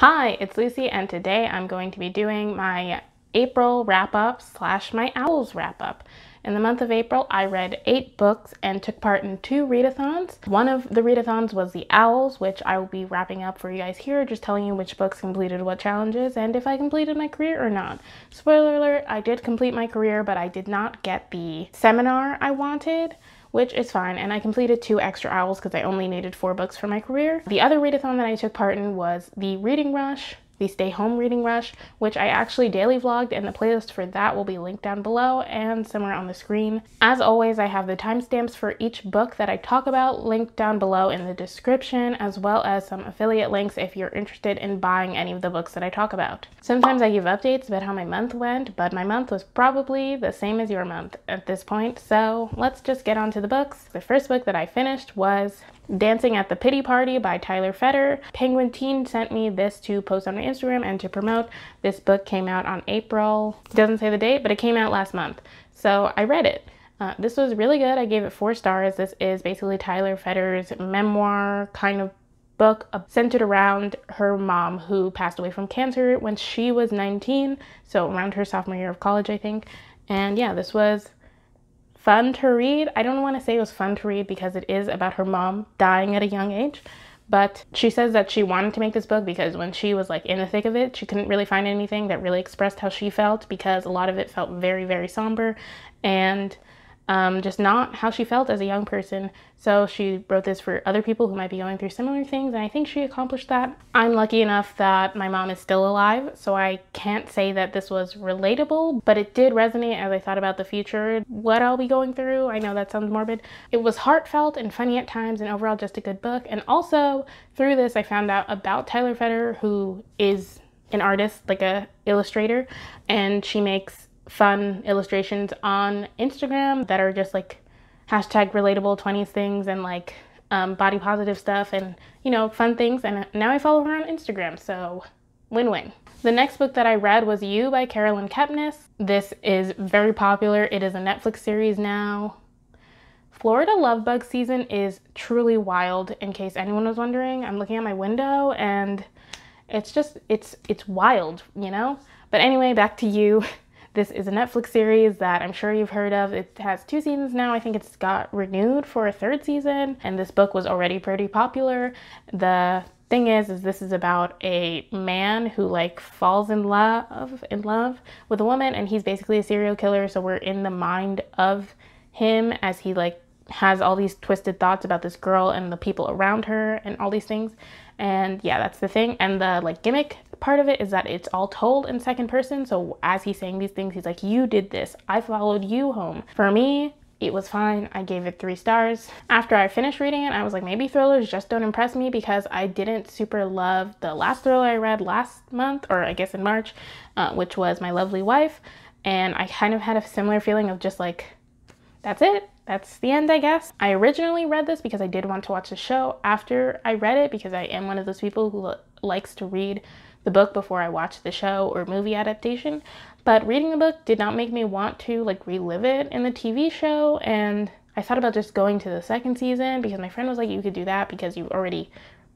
Hi, it's Lucy, and today I'm going to be doing my April wrap-up / my Owls wrap-up. In the month of April, I read 8 books and took part in 2 readathons. One of the readathons was the Owls, which I will be wrapping up for you guys here, just telling you which books completed what challenges and if I completed my career or not. Spoiler alert, I did complete my career, but I did not get the seminar I wanted, which is fine, and I completed 2 extra Owls because I only needed 4 books for my career. The other readathon that I took part in was the Reading Rush, the Stay Home Reading Rush, which I actually daily vlogged, and the playlist for that will be linked down below and somewhere on the screen. As always, I have the timestamps for each book that I talk about linked down below in the description, as well as some affiliate links if you're interested in buying any of the books that I talk about. Sometimes I give updates about how my month went, but my month was probably the same as your month at this point, so let's just get on to the books. The first book that I finished was Dancing at the Pity Party by Tyler Fetter. PenguinTeen sent me this to post on my Instagram and to promote. This book came out on April. It doesn't say the date, but it came out last month. So I read it. This was really good. I gave it 4 stars. This is basically Tyler Fetter's memoir kind of book centered around her mom, who passed away from cancer when she was 19. So around her sophomore year of college, I think. And yeah, this was fun to read. I don't want to say it was fun to read because it is about her mom dying at a young age, but she says that she wanted to make this book because when she was like in the thick of it, she couldn't really find anything that really expressed how she felt, because a lot of it felt very, very somber and just not how she felt as a young person. So she wrote this for other people who might be going through similar things, and I think she accomplished that. I'm lucky enough that my mom is still alive, so I can't say that this was relatable, but it did resonate as I thought about the future, what I'll be going through. I know that sounds morbid. It was heartfelt and funny at times, and overall just a good book. And also through this I found out about Tyler Fetter, who is an artist, like a illustrator, and she makes fun illustrations on Instagram that are just like hashtag relatable 20s things and like body positive stuff and, you know, fun things. And now I follow her on Instagram, so win-win. The next book that I read was You by Caroline Kepnes. This is very popular. It is a Netflix series now. Florida lovebug season is truly wild, in case anyone was wondering. I'm looking at my window and it's just, it's wild, you know? But anyway, back to You. This is a Netflix series that I'm sure you've heard of. It has 2 seasons now. I think it's got renewed for a 3rd season, and this book was already pretty popular. The thing is this is about a man who like falls in love with a woman, and he's basically a serial killer. So we're in the mind of him as he like has all these twisted thoughts about this girl and the people around her and all these things. And yeah, that's the thing. And the like gimmick part of it is that it's all told in 2nd person. So as he's saying these things, he's like, you did this, I followed you home. For me, it was fine. I gave it 3 stars. After I finished reading it, I was like, maybe thrillers just don't impress me, because I didn't super love the last thriller I read last month, or I guess in March, which was My Lovely Wife. And I kind of had a similar feeling of just like, that's it. That's the end, I guess. I originally read this because I did want to watch the show after I read it, because I am one of those people who likes to read the book before I watch the show or movie adaptation. But reading the book did not make me want to like relive it in the TV show, and I thought about just going to the 2nd season because my friend was like, you could do that because you already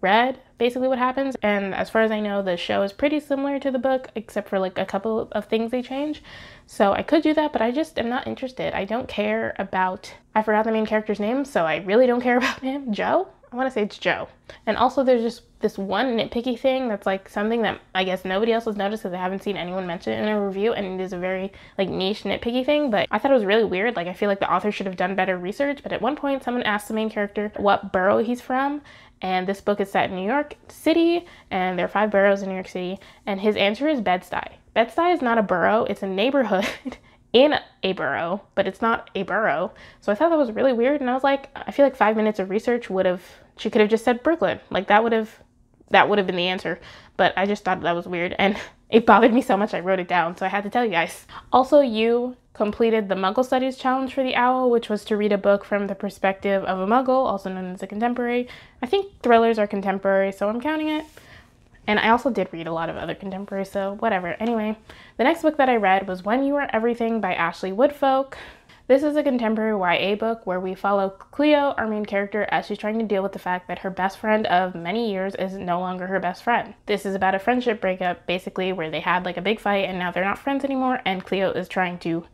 read basically what happens. And as far as I know, the show is pretty similar to the book, except for like a couple of things they change. So I could do that, but I just am not interested. I don't care about, I forgot the main character's name, so I really don't care about him. Joe? I want to say it's Joe. And also there's just this one nitpicky thing that's like something that I guess nobody else has noticed, because I haven't seen anyone mention it in a review, and it is a very like niche nitpicky thing, but I thought it was really weird. Like I feel like the author should have done better research. But at one point someone asked the main character what borough he's from, and this book is set in New York City, and there are 5 boroughs in New York City, and his answer is Bed-Stuy. Bed-Stuy is not a borough, it's a neighborhood in a borough, but it's not a borough. So I thought that was really weird, and I was like, I feel like 5 minutes of research would have, she could have just said Brooklyn. Like that would have been the answer. But I just thought that was weird, and it bothered me so much I wrote it down, so I had to tell you guys. Also, You completed the Muggle Studies challenge for the Owl, which was to read a book from the perspective of a Muggle, also known as a contemporary. I think thrillers are contemporary, so I'm counting it. And I also did read a lot of other contemporary, so whatever. Anyway, the next book that I read was When You Were Everything by Ashley Woodfolk. This is a contemporary YA book where we follow Cleo, our main character, as she's trying to deal with the fact that her best friend of many years is no longer her best friend. This is about a friendship breakup, basically, where they had like a big fight and now they're not friends anymore, and Cleo is trying to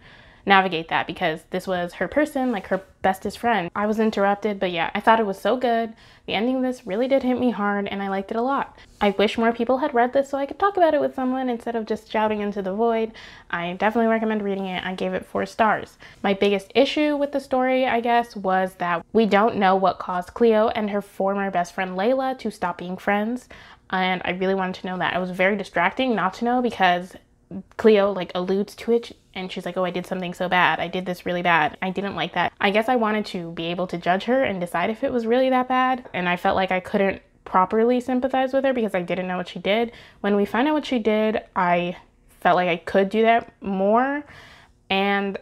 navigate that because this was her person, like her bestest friend. I was interrupted, but yeah, I thought it was so good. The ending of this really did hit me hard and I liked it a lot. I wish more people had read this so I could talk about it with someone instead of just shouting into the void. I definitely recommend reading it. I gave it 4 stars. My biggest issue with the story, I guess, was that we don't know what caused Cleo and her former best friend Layla to stop being friends, and I really wanted to know that. It was very distracting not to know because Cleo like alludes to it and she's like, oh, I did something so bad. I did this really bad. I didn't like that. I guess I wanted to be able to judge her and decide if it was really that bad. And I felt like I couldn't properly sympathize with her because I didn't know what she did. When we find out what she did, I felt like I could do that more. And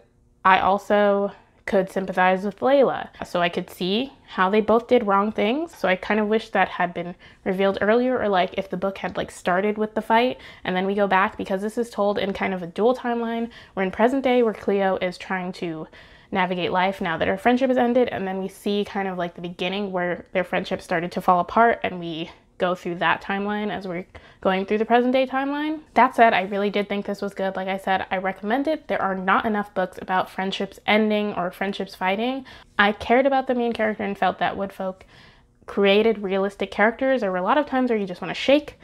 I also could sympathize with Layla. So I could see how they both did wrong things. So I kind of wish that had been revealed earlier, or like if the book had like started with the fight and then we go back, because this is told in kind of a dual timeline. We're in present day where Cleo is trying to navigate life now that her friendship has ended, and then we see kind of like the beginning where their friendship started to fall apart, and we go through that timeline as we're going through the present day timeline. That said, I really did think this was good. Like I said, I recommend it. There are not enough books about friendships ending or friendships fighting. I cared about the main character and felt that Woodfolk created realistic characters. There were a lot of times where you just want to shake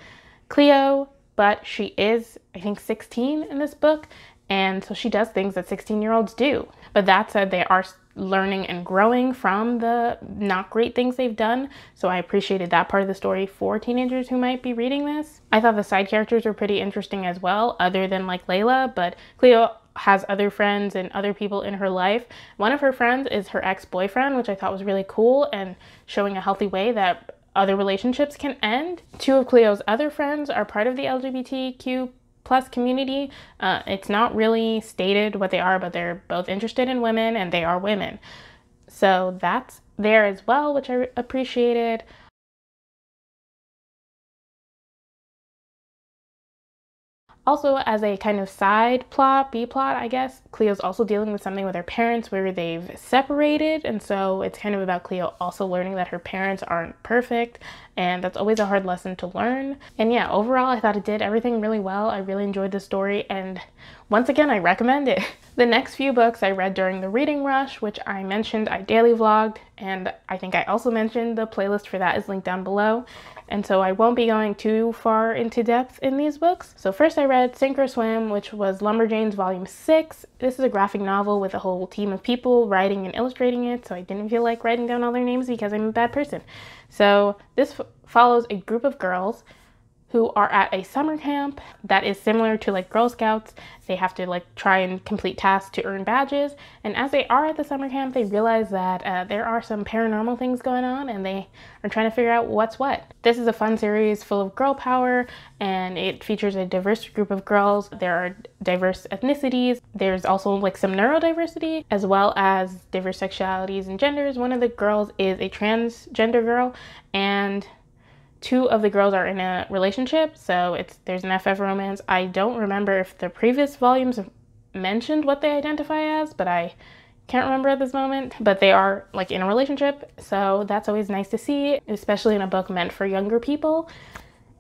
Cleo, but she is, I think, 16 in this book, and so she does things that 16-year-olds do. But that said, they are learning and growing from the not great things they've done. So I appreciated that part of the story for teenagers who might be reading this. I thought the side characters were pretty interesting as well, other than like Layla, but Cleo has other friends and other people in her life. One of her friends is her ex-boyfriend, which I thought was really cool and showing a healthy way that other relationships can end. 2 of Cleo's other friends are part of the LGBTQ+ community. It's not really stated what they are, but they're both interested in women and they are women. So that's there as well, which I appreciated. Also, as a kind of side plot, B-plot, I guess, Cleo's also dealing with something with her parents where they've separated, and so it's kind of about Cleo also learning that her parents aren't perfect, and that's always a hard lesson to learn. And yeah, overall, I thought it did everything really well. I really enjoyed the story, and once again, I recommend it. The next few books I read during the reading rush, which I mentioned I daily vlogged, and I think I also mentioned the playlist for that is linked down below. And so I won't be going too far into depth in these books. So first I read Sink or Swim, which was Lumberjanes Volume 6. This is a graphic novel with a whole team of people writing and illustrating it, so I didn't feel like writing down all their names because I'm a bad person. So this follows a group of girls who are at a summer camp that is similar to like Girl Scouts. They have to like try and complete tasks to earn badges. And as they are at the summer camp, they realize that there are some paranormal things going on and they are trying to figure out what's what. This is a fun series full of girl power, and it features a diverse group of girls. There are diverse ethnicities. There's also like some neurodiversity as well as diverse sexualities and genders. One of the girls is a transgender girl, and 2 of the girls are in a relationship, so there's an FF romance. I don't remember if the previous volumes mentioned what they identify as, but I can't remember at this moment. But they are like in a relationship, so that's always nice to see, especially in a book meant for younger people.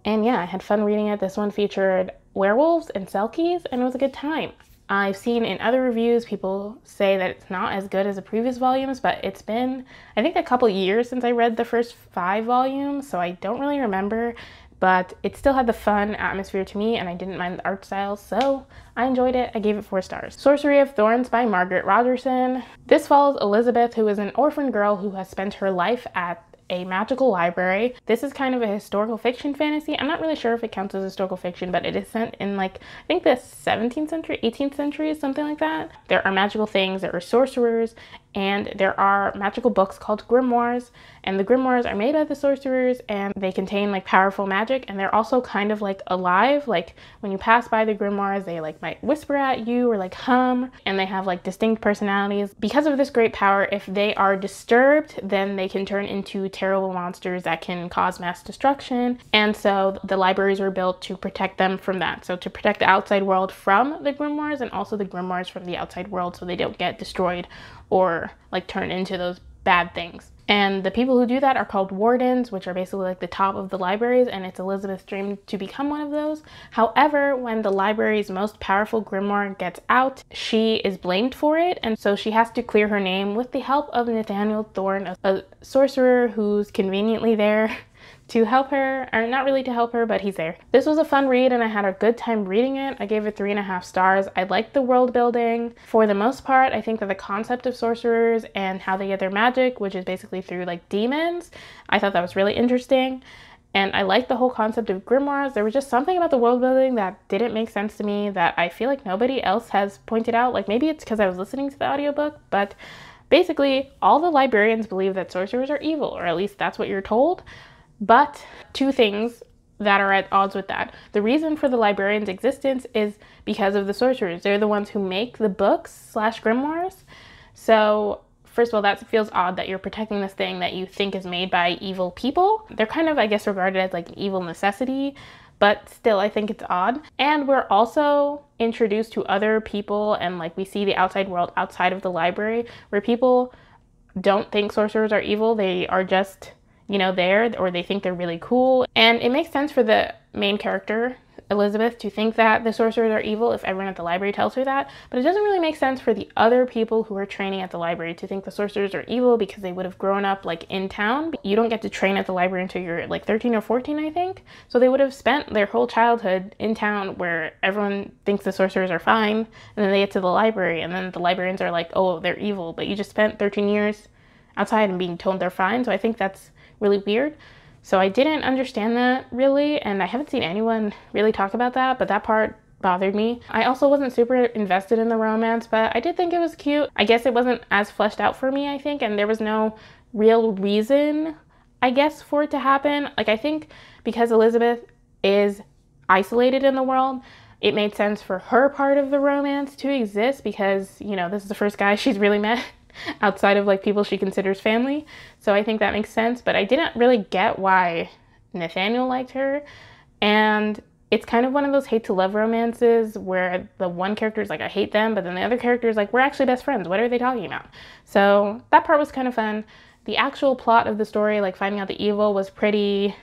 And yeah, I had fun reading it. This one featured werewolves and selkies, and it was a good time. I've seen in other reviews people say that it's not as good as the previous volumes, but it's been, I think, a couple years since I read the first 5 volumes, so I don't really remember, but it still had the fun atmosphere to me, and I didn't mind the art style, so I enjoyed it. I gave it 4 stars. Sorcery of Thorns by Margert Rogerson. This follows Elizabeth, who is an orphan girl who has spent her life at a magical library. This is kind of a historical fiction fantasy. I'm not really sure if it counts as historical fiction, but it is set in like, I think the 17th century, 18th century, something like that. There are magical things, there are sorcerers, and there are magical books called grimoires, and the grimoires are made by the sorcerers, and they contain like powerful magic, and they're also kind of like alive. Like when you pass by the grimoires, they like might whisper at you or like hum, and they have like distinct personalities. Because of this great power, if they are disturbed, then they can turn into terrible monsters that can cause mass destruction, and so the libraries were built to protect them from that. So to protect the outside world from the grimoires, and also the grimoires from the outside world, so they don't get destroyed or like turn into those bad things. And the people who do that are called wardens, which are basically like the top of the libraries, and it's Elizabeth's dream to become one of those. However, when the library's most powerful grimoire gets out, she is blamed for it, and so she has to clear her name with the help of Nathaniel Thorne, a sorcerer who's conveniently there to help her, or not really to help her, but he's there. This was a fun read and I had a good time reading it. I gave it 3.5 stars. I liked the world building. For the most part, I think that the concept of sorcerers and how they get their magic, which is basically through like demons, I thought that was really interesting. And I liked the whole concept of grimoires. There was just something about the world building that didn't make sense to me that I feel like nobody else has pointed out. Like maybe it's because I was listening to the audiobook, but basically all the librarians believe that sorcerers are evil, or at least that's what you're told. But two things that are at odds with that. The reason for the librarian's existence is because of the sorcerers. They're the ones who make the books / grimoires. So first of all, that feels odd that you're protecting this thing that you think is made by evil people. They're kind of, I guess, regarded as like an evil necessity, but still I think it's odd. And we're also introduced to other people, and like we see the outside world outside of the library, where people don't think sorcerers are evil. They are just, you know, there, or they think they're really cool. And it makes sense for the main character, Elizabeth, to think that the sorcerers are evil if everyone at the library tells her that, but it doesn't really make sense for the other people who are training at the library to think the sorcerers are evil, because they would have grown up like in town. You don't get to train at the library until you're like 13 or 14, I think. So they would have spent their whole childhood in town where everyone thinks the sorcerers are fine, and then they get to the library and then the librarians are like, oh, they're evil, but you just spent 13 years outside and being told they're fine. So I think that's really weird. So I didn't understand that really, and I haven't seen anyone really talk about that, but that part bothered me. I also wasn't super invested in the romance, but I did think it was cute. I guess it wasn't as fleshed out for me, I think, and there was no real reason, I guess, for it to happen. Like, I think because Elizabeth is isolated in the world, it made sense for her part of the romance to exist, because, you know, this is the first guy she's really met outside of like people she considers family. So I think that makes sense, but I didn't really get why Nathaniel liked her. And it's kind of one of those hate to love romances where the one character is like, I hate them, but then the other character is like, we're actually best friends. What are they talking about? So that part was kind of fun. The actual plot of the story, like finding out the evil, was pretty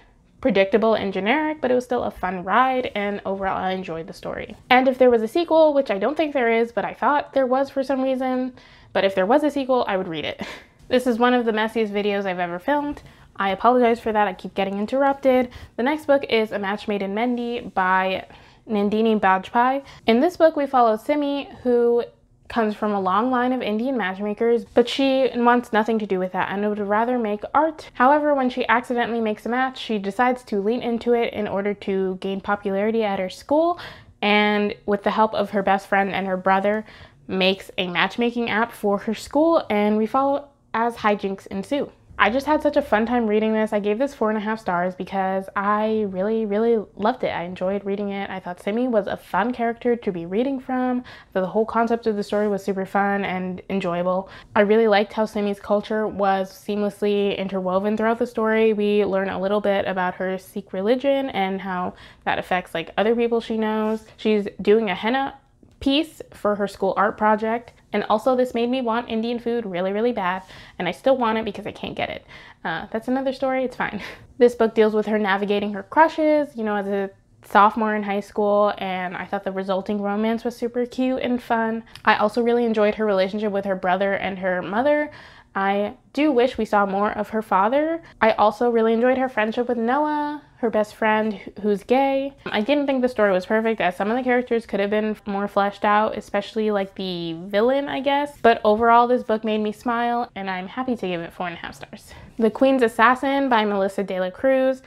predictable and generic, but it was still a fun ride, and overall I enjoyed the story. And if there was a sequel, which I don't think there is, but I thought there was for some reason, but if there was a sequel, I would read it. This is one of the messiest videos I've ever filmed. I apologize for that, I keep getting interrupted. The next book is A Match Made in Mehendi by Nandini Bajpai. In this book we follow Simi, who comes from a long line of Indian matchmakers, but she wants nothing to do with that and would rather make art. However, when she accidentally makes a match, she decides to lean into it in order to gain popularity at her school, and with the help of her best friend and her brother, makes a matchmaking app for her school, and we follow as hijinks ensue. I just had such a fun time reading this. I gave this 4.5 stars because I really loved it. I enjoyed reading it. I thought Simi was a fun character to be reading from. The whole concept of the story was super fun and enjoyable. I really liked how Simi's culture was seamlessly interwoven throughout the story. We learn a little bit about her Sikh religion and how that affects like other people she knows. She's doing a henna piece for her school art project, and also this made me want Indian food really bad, and I still want it because I can't get it. That's another story, it's fine. This book deals with her navigating her crushes, you know, as a sophomore in high school, and I thought the resulting romance was super cute and fun. I also really enjoyed her relationship with her brother and her mother. I do wish we saw more of her father. I also really enjoyed her friendship with Noah, her best friend who's gay. I didn't think the story was perfect, as some of the characters could have been more fleshed out, especially like the villain, I guess. But overall, this book made me smile, and I'm happy to give it 4.5 stars. The Queen's Assassin by Melissa de la Cruz.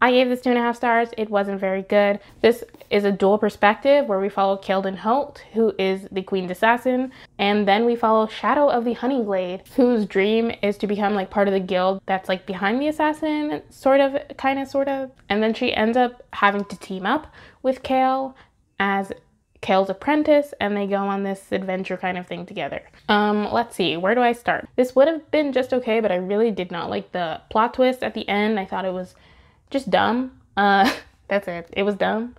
I gave this 2.5 stars. It wasn't very good. This is a dual perspective where we follow Kelden Holt, who is the Queen's assassin, and then we follow Shadow of the Honeyglade, whose dream is to become like part of the guild that's like behind the assassin, sort of, sort of. And then she ends up having to team up with Kale as Kale's apprentice, and they go on this adventure kind of thing together. Let's see, where do I start? This would have been just okay, but I really did not like the plot twist at the end. I thought it was just dumb. That's it. It was dumb,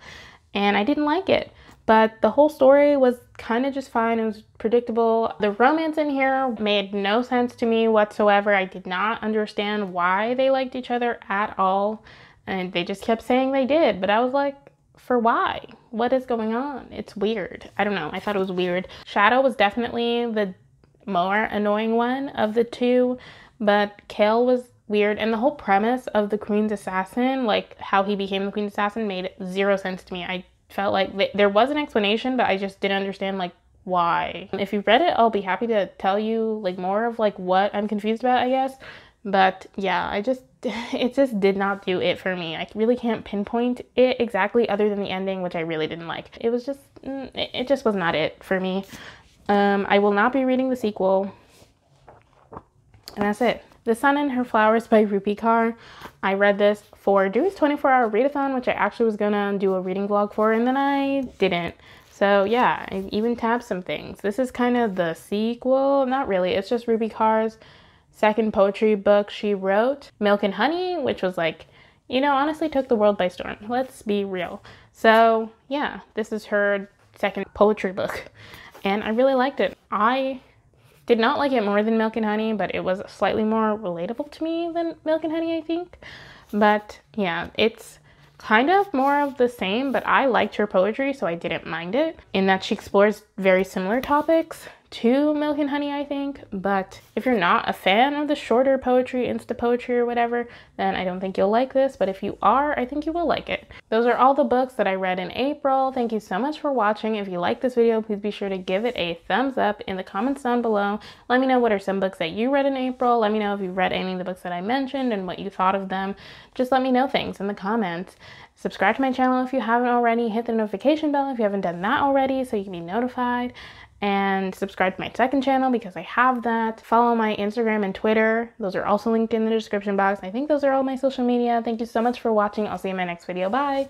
and I didn't like it. But the whole story was kind of just fine. It was predictable. The romance in here made no sense to me whatsoever. I did not understand why they liked each other at all, and they just kept saying they did, but I was like, for why? What is going on? It's weird. I don't know. I thought it was weird. Shadow was definitely the more annoying one of the two, but Kale was weird. And the whole premise of the Queen's assassin, like how he became the Queen's assassin, made zero sense to me. I felt like there was an explanation, but I just didn't understand like why. If you've read it, I'll be happy to tell you like more of like what I'm confused about, I guess. But yeah, it just did not do it for me. I really can't pinpoint it exactly other than the ending, which I really didn't like. It was just, it just was not it for me. I will not be reading the sequel. And that's it. The Sun and Her Flowers by Rupi Kaur. I read this for Dewey's 24-hour readathon, which I actually was gonna do a reading vlog for, and then I didn't. So yeah, I even tabbed some things. This is kind of the sequel. Not really, it's just Rupi Kaur's second poetry book she wrote, Milk and Honey, which was like, you know, honestly took the world by storm. Let's be real. So yeah, this is her second poetry book, and I really liked it. I did not like it more than Milk and Honey, but it was slightly more relatable to me than Milk and Honey, I think. But yeah, it's kind of more of the same, but I liked her poetry, so I didn't mind it, in that she explores very similar topics to Milk and Honey, I think. But if you're not a fan of the shorter poetry, insta poetry or whatever, then I don't think you'll like this. But if you are, I think you will like it. Those are all the books that I read in April. Thank you so much for watching. If you like this video, please be sure to give it a thumbs up in the comments down below. Let me know what are some books that you read in April. Let me know if you read any of the books that I mentioned and what you thought of them. Just let me know things in the comments. Subscribe to my channel if you haven't already. Hit the notification bell if you haven't done that already so you can be notified. And subscribe to my second channel because I have that. Follow my Instagram and Twitter. Those are also linked in the description box. I think those are all my social media. Thank you so much for watching. I'll see you in my next video. Bye!